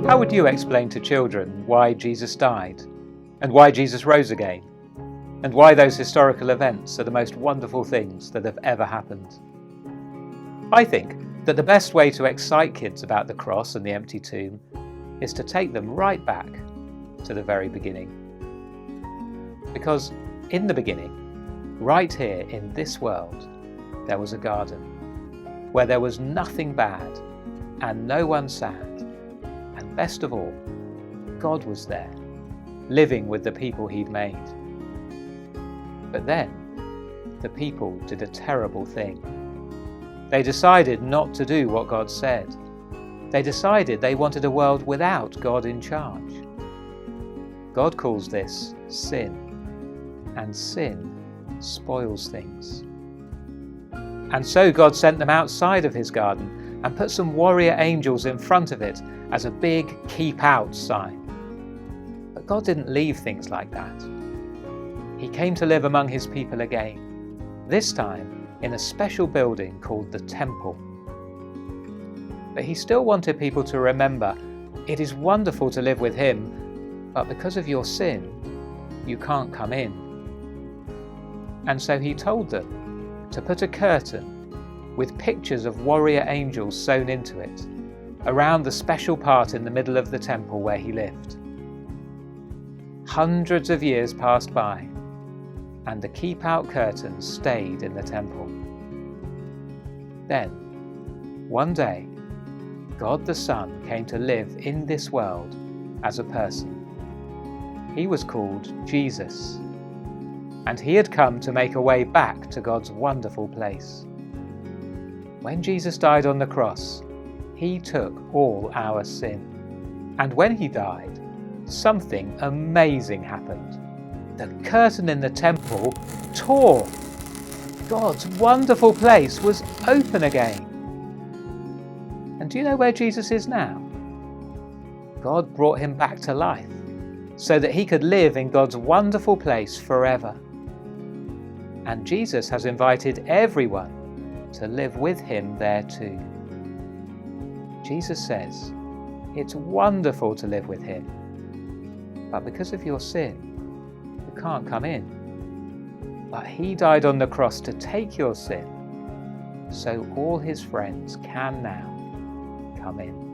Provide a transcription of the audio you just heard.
How would you explain to children why Jesus died, and why Jesus rose again, and why those historical events are the most wonderful things that have ever happened? I think that the best way to excite kids about the cross and the empty tomb is to take them right back to the very beginning. Because in the beginning, right here in this world, there was a garden where there was nothing bad and no one sad, and best of all, God was there, living with the people he'd made. But then, the people did a terrible thing. They decided not to do what God said. They decided they wanted a world without God in charge. God calls this sin, and sin spoils things. And so God sent them outside of his garden and put some warrior angels in front of it as a big keep out sign. But God didn't leave things like that. He came to live among his people again, this time in a special building called the Temple. But he still wanted people to remember, it is wonderful to live with him, but because of your sin, you can't come in. And so he told them to put a curtain with pictures of warrior angels sewn into it around the special part in the middle of the temple where he lived. Hundreds of years passed by, and the keep-out curtains stayed in the temple. Then, one day, God the Son came to live in this world as a person. He was called Jesus, and he had come to make a way back to God's wonderful place. When Jesus died on the cross, he took all our sin. And when he died, something amazing happened. The curtain in the temple tore. God's wonderful place was open again. And do you know where Jesus is now? God brought him back to life so that he could live in God's wonderful place forever. And Jesus has invited everyone to live with him there too. Jesus says, it's wonderful to live with him, but because of your sin, you can't come in. But he died on the cross to take your sin, so all his friends can now come in.